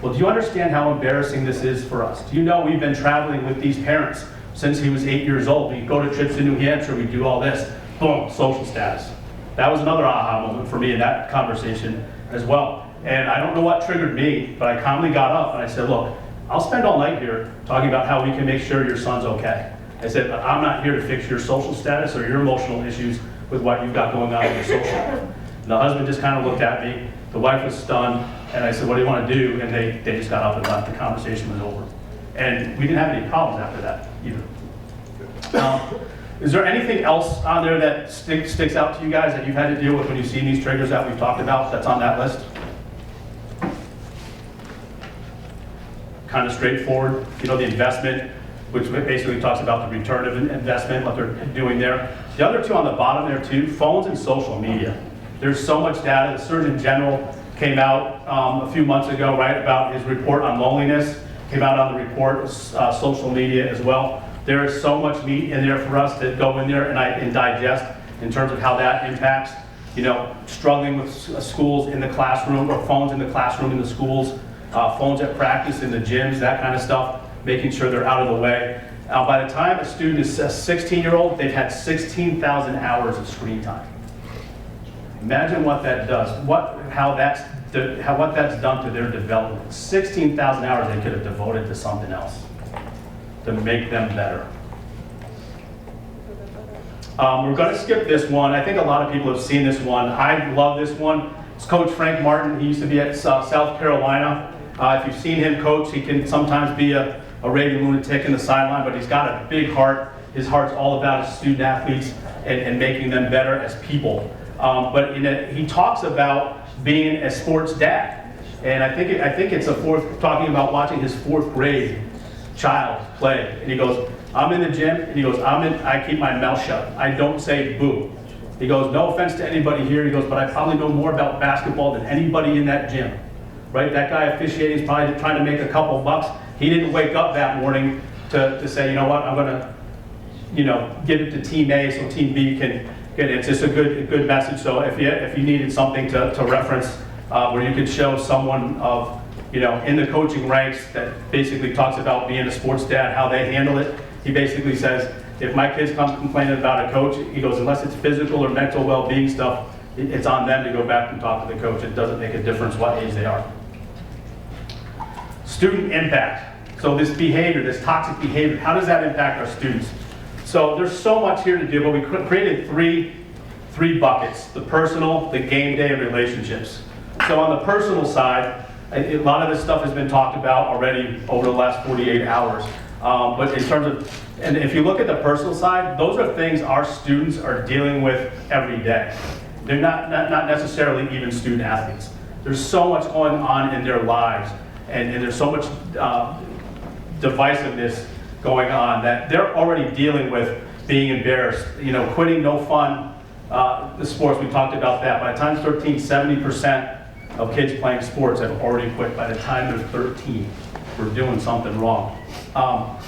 well, do you understand how embarrassing this is for us? Do you know we've been traveling with these parents since he was 8 years old? We go to trips to New Hampshire, we do all this. Boom, social status. That was another aha moment for me in that conversation as well. And I don't know what triggered me, but I calmly got up and I said, look, I'll spend all night here talking about how we can make sure your son's okay. I said, but I'm not here to fix your social status or your emotional issues with what you've got going on in your social life. And the husband just kind of looked at me. The wife was stunned, and I said, what do you want to do? And they just got up and left. The conversation was over. And we didn't have any problems after that either. Is there anything else on there that sticks out to you guys that you've had to deal with when you've seen these triggers that we've talked about that's on that list? Kind of straightforward. You know, the investment, which basically talks about the return of investment, what they're doing there. The other two on the bottom there too, phones and social media. There's so much data. The Surgeon General came out a few months ago, right, about his report on loneliness. Came out on the report, social media as well. There is so much meat in there for us to go in there and digest in terms of how that impacts, you know, struggling with schools in the classroom, or phones in the classroom in the schools, phones at practice in the gyms, that kind of stuff, making sure they're out of the way. By the time a student is a 16-year-old, they've had 16,000 hours of screen time. Imagine what that does, what that's done to their development. 16,000 hours they could have devoted to something else to make them better. We're going to skip this one. I think a lot of people have seen this one. I love this one. It's Coach Frank Martin. He used to be at South Carolina. If you've seen him coach, he can sometimes be a raving lunatic in the sideline, but he's got a big heart. His heart's all about his student athletes and making them better as people. But he talks about being a sports dad, and I think it's talking about watching his 4th grade child play, and he goes, I'm in the gym, and he goes, I keep my mouth shut. I don't say boo. He goes, no offense to anybody here. He goes, but I probably know more about basketball than anybody in that gym. Right? That guy officiating is probably trying to make a couple bucks. He didn't wake up that morning to say, you know what, I'm going to, you know, give it to Team A so Team B can get it. It's just a good message. So if you needed something to reference where you could show someone of, you know, in the coaching ranks that basically talks about being a sports dad, how they handle it. He basically says, if my kids come complaining about a coach, he goes, unless it's physical or mental well-being stuff, it's on them to go back and talk to the coach. It doesn't make a difference what age they are. Student impact. So this behavior, this toxic behavior, how does that impact our students? So there's so much here to do, but we created three buckets: the personal, the game day, and relationships. So on the personal side, a lot of this stuff has been talked about already over the last 48 hours. But in terms of, and if you look at the personal side, those are things our students are dealing with every day. They're not necessarily even student athletes. There's so much going on in their lives, and there's so much divisiveness going on that they're already dealing with being embarrassed. You know, quitting, no fun. The sports, we talked about that. By the time 13, 70% of kids playing sports have already quit by the time they're 13. We're doing something wrong.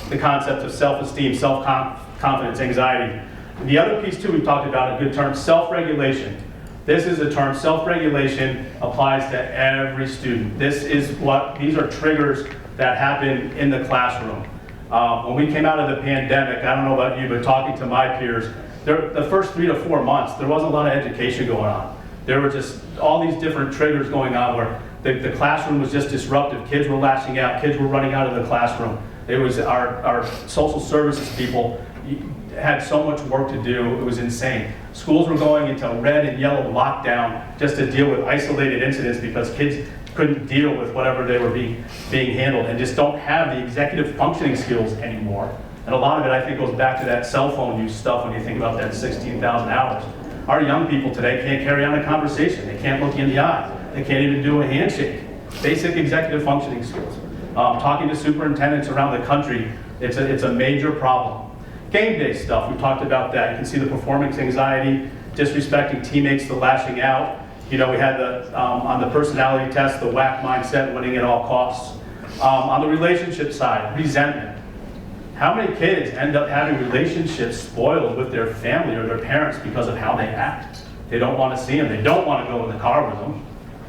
The concept of self-esteem, self-confidence, anxiety. And the other piece too we've talked about, a good term, self-regulation. This is a term, self-regulation applies to every student. These are triggers that happen in the classroom. When we came out of the pandemic, I don't know about you, but talking to my peers, the first 3 to 4 months, there wasn't a lot of education going on. There were just all these different triggers going on where the classroom was just disruptive. Kids were lashing out, kids were running out of the classroom. It was our social services people had so much work to do, it was insane. Schools were going into red and yellow lockdown just to deal with isolated incidents because kids couldn't deal with whatever they were being handled and just don't have the executive functioning skills anymore. And a lot of it, I think, goes back to that cell phone use stuff when you think about that 16,000 hours. Our young people today can't carry on a conversation. They can't look you in the eye. They can't even do a handshake. Basic executive functioning skills. Talking to superintendents around the country, it's a major problem. Game day stuff, we talked about that. You can see the performance anxiety, disrespecting teammates, the lashing out. You know, we had on the personality test, the whack mindset, winning at all costs. On the relationship side, resentment. How many kids end up having relationships spoiled with their family or their parents because of how they act? They don't want to see them. They don't want to go in the car with them.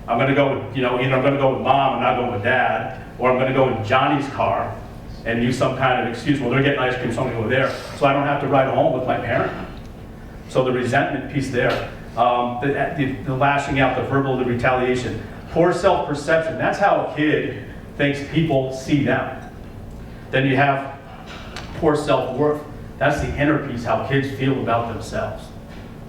I'm going to go with, either I'm going to go with mom and not go with dad, or I'm going to go in Johnny's car and use some kind of excuse. Well, they're getting ice cream, so I'm going to go there, so I don't have to ride home with my parent. So the resentment piece there, the lashing out, the verbal, the retaliation, poor self-perception. That's how a kid thinks people see them. Then you have poor self-worth. That's the inner piece, how kids feel about themselves.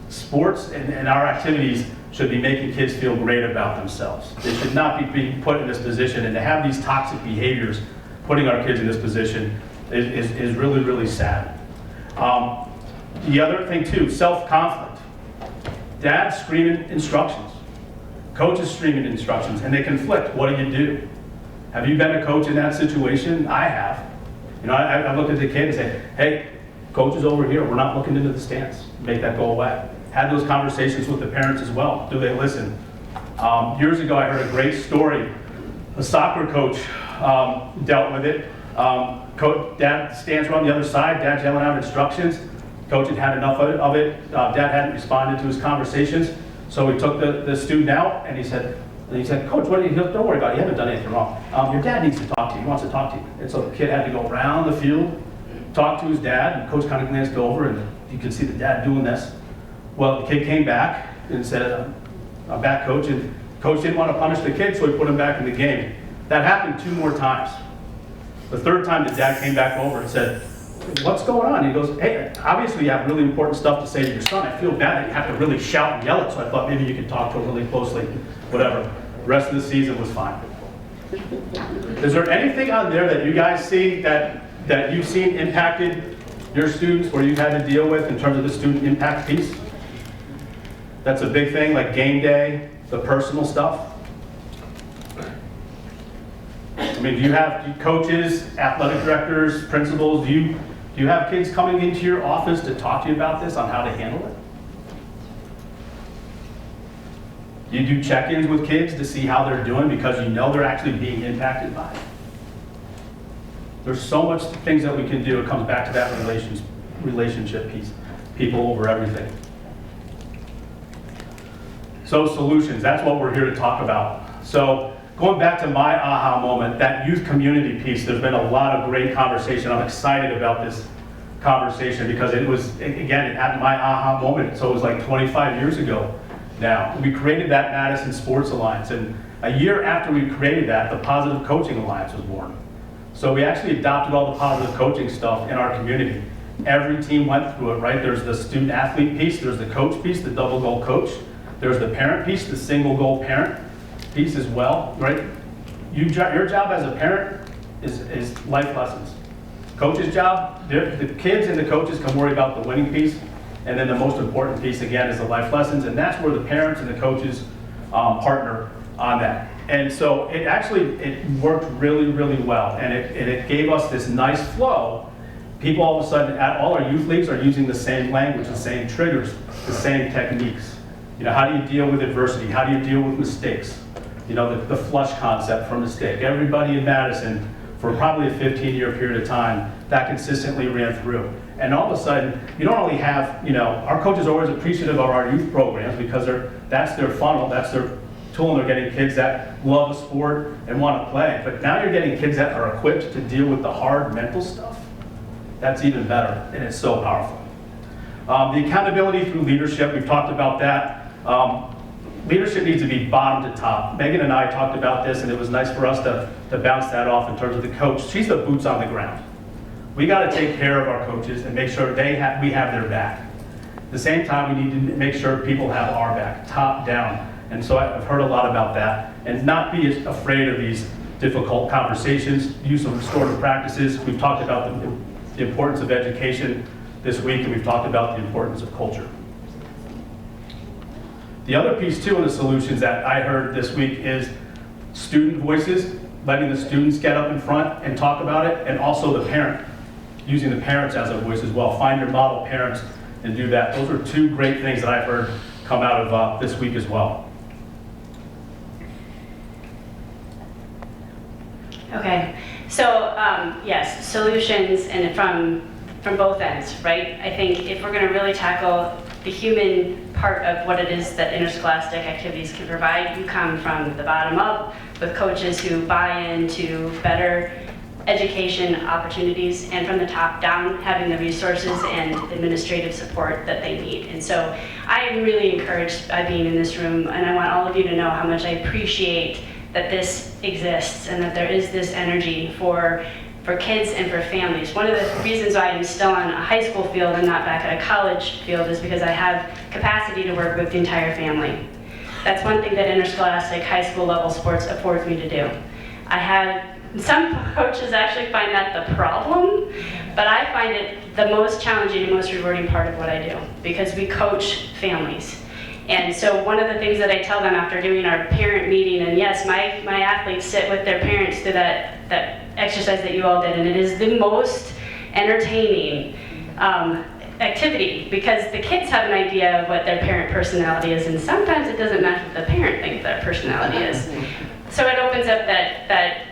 Sports and our activities should be making kids feel great about themselves. They should not be being put in this position, and to have these toxic behaviors putting our kids in this position is really, really sad. The other thing too, self-conflict. Dad screaming instructions. Coaches screaming instructions, and they conflict. What do? Have you been a coach in that situation? I have. I look at the kid and say, hey, coach is over here. We're not looking into the stands. Make that go away. Had those conversations with the parents as well. Do they listen? Years ago, I heard a great story. A soccer coach dealt with it. Dad stands around the other side. Dad's yelling out instructions. Coach had enough of it. Dad hadn't responded to his conversations. So he took the student out and he said, Coach, what are you, don't worry about it. You haven't done anything wrong. Your dad needs to talk to you. He wants to talk to you. And so the kid had to go around the field, talk to his dad, and coach kind of glanced over and you could see the dad doing this. Well, the kid came back and said, I'm back, coach. And coach didn't want to punish the kid, so he put him back in the game. That happened 2 more times. The third time the dad came back over and said, what's going on? He goes, hey, obviously you have really important stuff to say to your son. I feel bad that you have to really shout and yell it, so I thought maybe you could talk to him really closely, whatever. The rest of the season was fine. Is there anything out there that you guys see that you've seen impacted your students or you've had to deal with in terms of the student impact piece? That's a big thing, like game day, the personal stuff. I mean, do you have coaches, athletic directors, principals, do you have kids coming into your office to talk to you about this, on how to handle it? You do check-ins with kids to see how they're doing because you know they're actually being impacted by it. There's so much things that we can do. It comes back to that relationship piece. People over everything. So solutions, that's what we're here to talk about. So going back to my aha moment, that youth community piece, there's been a lot of great conversation. I'm excited about this conversation because it was, again, it had my aha moment. So it was like 25 years ago now. We created that Madison Sports Alliance, and a year after we created that, the Positive Coaching Alliance was born. So we actually adopted all the positive coaching stuff in our community. Every team went through it, right? There's the student athlete piece, there's the coach piece, the double goal coach. There's the parent piece, the single goal parent piece as well, right? Your job as a parent is life lessons. Coach's job, the kids and the coaches can worry about the winning piece, and then the most important piece, again, is the life lessons, and that's where the parents and the coaches partner on that. And so it worked really, really well, and it gave us this nice flow. People all of a sudden, at all our youth leagues, are using the same language, the same triggers, the same techniques. How do you deal with adversity? How do you deal with mistakes? The flush concept for mistake. Everybody in Madison, for probably a 15-year period of time, that consistently ran through. And all of a sudden, you don't only have, our coaches are always appreciative of our youth programs because that's their funnel, that's their tool, and they're getting kids that love a sport and want to play. But now you're getting kids that are equipped to deal with the hard mental stuff. that's even better, and it's so powerful. The accountability through leadership, we've talked about that. Leadership needs to be bottom to top. Megan and I talked about this, and it was nice for us to bounce that off in terms of the coach. She's the boots on the ground. We got to take care of our coaches and make sure we have their back. At the same time, we need to make sure people have our back, top down. And so I've heard a lot about that. And not be afraid of these difficult conversations, use of restorative practices. We've talked about the importance of education this week, and we've talked about the importance of culture. The other piece too in the solutions that I heard this week is student voices, letting the students get up in front and talk about it, and also the parent, using the parents as a voice as well. Find your model parents and do that. Those are two great things that I've heard come out of this week as well. Okay, so yes, solutions and from both ends, right? I think if we're going to really tackle the human part of what it is that interscholastic activities can provide, you come from the bottom up with coaches who buy into better education opportunities, and from the top down, having the resources and administrative support that they need. And so I am really encouraged by being in this room, and I want all of you to know how much I appreciate that this exists and that there is this energy for kids and for families. One of the reasons why I'm still on a high school field and not back at a college field is because I have capacity to work with the entire family. That's one thing that interscholastic high school level sports affords me to do. Some coaches actually find that the problem, but I find it the most challenging and most rewarding part of what I do, because we coach families. And so one of the things that I tell them after doing our parent meeting, and yes, my athletes sit with their parents through that exercise that you all did, and it is the most entertaining activity, because the kids have an idea of what their parent personality is, and sometimes it doesn't match what the parent thinks their personality is. So it opens up that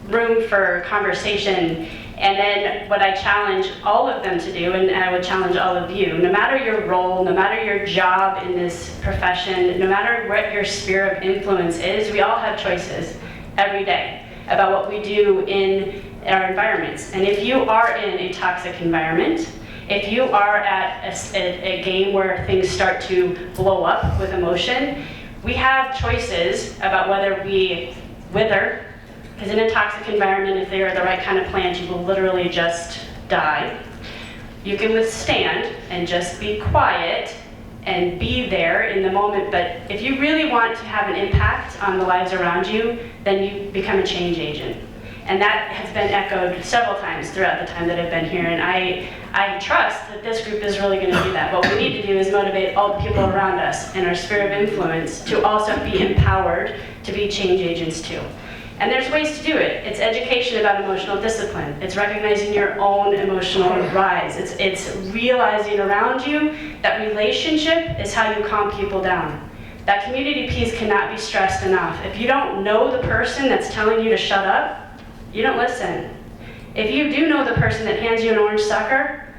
room for conversation. And then what I challenge all of them to do, and I would challenge all of you, no matter your role, no matter your job in this profession, no matter what your sphere of influence is, we all have choices every day about what we do in our environments. And if you are in a toxic environment, if you are at a game where things start to blow up with emotion, we have choices about whether we wither. Because in a toxic environment, if they are the right kind of plant, you will literally just die. You can withstand and just be quiet and be there in the moment, but if you really want to have an impact on the lives around you, then you become a change agent. And that has been echoed several times throughout the time that I've been here, and I trust that this group is really going to do that. What we need to do is motivate all the people around us in our sphere of influence to also be empowered to be change agents too. And there's ways to do it. It's education about emotional discipline. It's recognizing your own emotional rise. It's realizing around you that relationship is how you calm people down. That community piece cannot be stressed enough. If you don't know the person that's telling you to shut up, you don't listen. If you do know the person that hands you an orange sucker,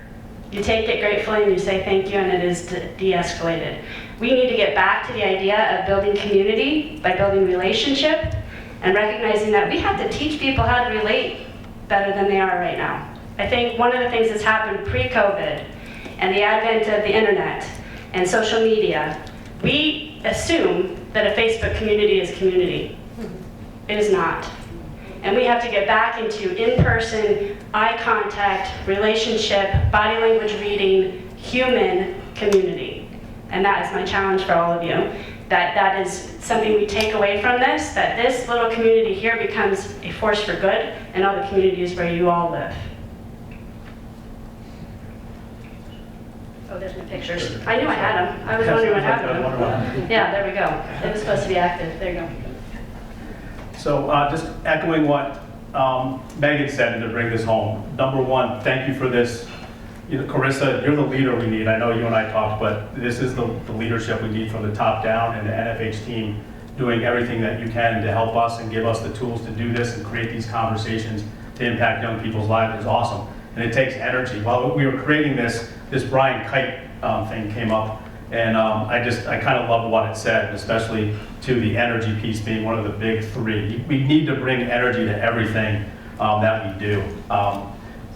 you take it gratefully and you say thank you, and it is de-escalated. We need to get back to the idea of building community by building relationship, and recognizing that we have to teach people how to relate better than they are right now. I think one of the things that's happened pre-COVID and the advent of the internet and social media, we assume that a Facebook community is community. It is not. And we have to get back into in-person, eye contact, relationship, body language reading, human community. And that is my challenge for all of you. That is something we take away from this, that this little community here becomes a force for good in all the communities where you all live. Oh, there's my pictures. I knew I had them. I was wondering what happened to them. Yeah, there we go. It was supposed to be active. There you go. So just echoing what Megan said to bring this home. Number one, thank you for this. You know, Carissa, you're the leader we need. I know you and I talked, but this is the leadership we need from the top down, and the NFH team doing everything that you can to help us and give us the tools to do this and create these conversations to impact young people's lives is awesome. And it takes energy. While we were creating this Brian Kite thing came up, and I kind of love what it said, especially to the energy piece being one of the big three. We need to bring energy to everything that we do.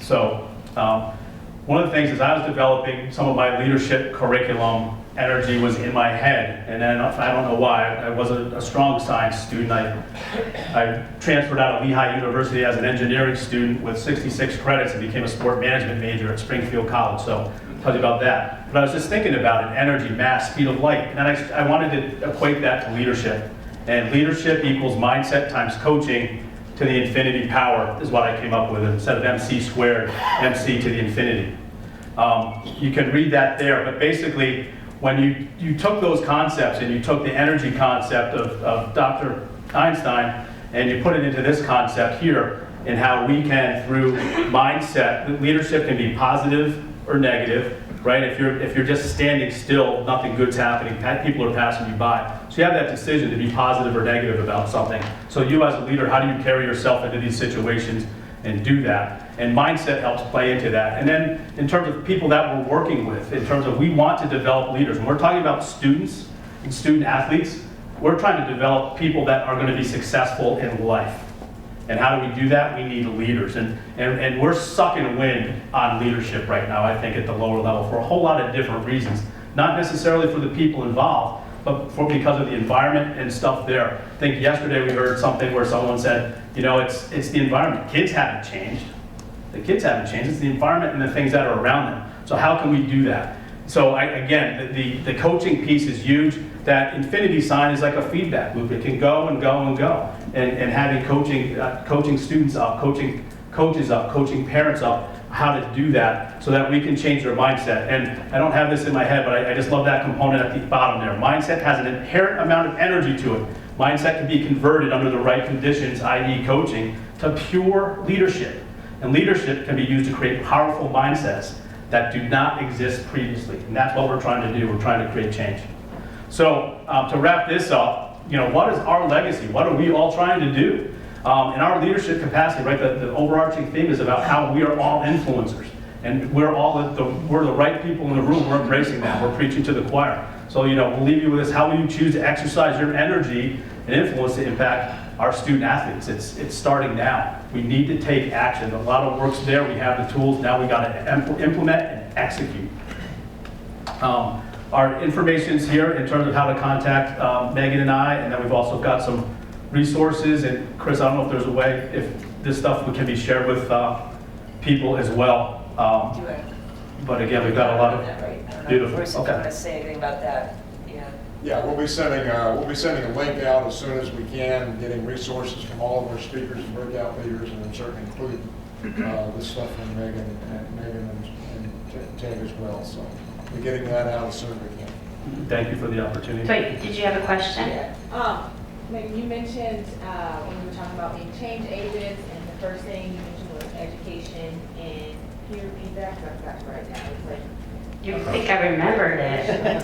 So One of the things is I was developing some of my leadership curriculum, energy was in my head, and then I don't know why, I wasn't a strong science student. I transferred out of Lehigh University as an engineering student with 66 credits and became a sport management major at Springfield College, so I'll tell you about that. But I was just thinking about it, energy, mass, speed of light, and then I wanted to equate that to leadership. And leadership equals mindset times coaching to the infinity power is what I came up with. Instead of MC squared, MC to the infinity. You can read that there, but basically, when you took those concepts and you took the energy concept of Dr. Einstein and you put it into this concept here and how we can, through mindset, leadership can be positive or negative, right? If you're just standing still, nothing good's happening. People are passing you by. So you have that decision to be positive or negative about something. So you as a leader, how do you carry yourself into these situations and do that? And mindset helps play into that. And then in terms of people that we're working with, in terms of we want to develop leaders, when we're talking about students and student athletes, we're trying to develop people that are going to be successful in life. And how do we do that? We need leaders. And we're sucking wind on leadership right now, I think, at the lower level for a whole lot of different reasons. Not necessarily for the people involved, but because of the environment and stuff there. I think yesterday we heard something where someone said, you know, it's the environment. Kids haven't changed. The kids haven't changed. It's the environment and the things that are around them. So how can we do that? So again, the coaching piece is huge. That infinity sign is like a feedback loop. It can go and go and go. And having coaching students up, coaching coaches up, coaching parents up, how to do that so that we can change their mindset. And I don't have this in my head, but I just love that component at the bottom there. Mindset has an inherent amount of energy to it. Mindset can be converted under the right conditions, i.e. coaching, to pure leadership. And leadership can be used to create powerful mindsets that do not exist previously. And that's what we're trying to do. We're trying to create change. So to wrap this up, you know, what is our legacy? What are we all trying to do? In our leadership capacity, right, the overarching theme is about how we are all influencers. And we're the right people in the room. We're embracing that. We're preaching to the choir. So, you know, we'll leave you with this. How will you choose to exercise your energy and influence to impact our student athletes? It's starting now. We need to take action. A lot of work's there. We have the tools. Now we got to implement and execute. Our information's here in terms of how to contact Megan and I, and then we've also got some resources. And Chris, I don't know if there's a way if this stuff can be shared with people as well. But again, we've got a lot of beautiful. Bruce, if you want to say anything about that, yeah. Yeah, we'll be sending a link out as soon as we can, getting resources from all of our speakers and breakout leaders, and then certainly include this stuff from Megan and Ted as well. So we're getting that out as soon as we can. Thank you for the opportunity. Wait, did you have a question? Yeah. Megan, you mentioned when you were talking about being change agents, and the first thing you mentioned was education and peer feedback. I've got it right now. It's like You think I remembered it.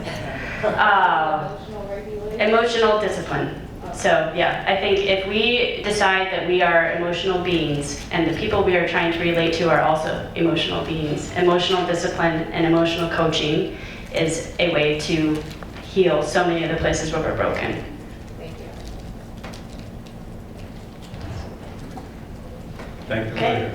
Emotional discipline. So yeah, I think if we decide that we are emotional beings and the people we are trying to relate to are also emotional beings, emotional discipline and emotional coaching is a way to heal so many of the places where we're broken. Thank you. Thank you. Okay.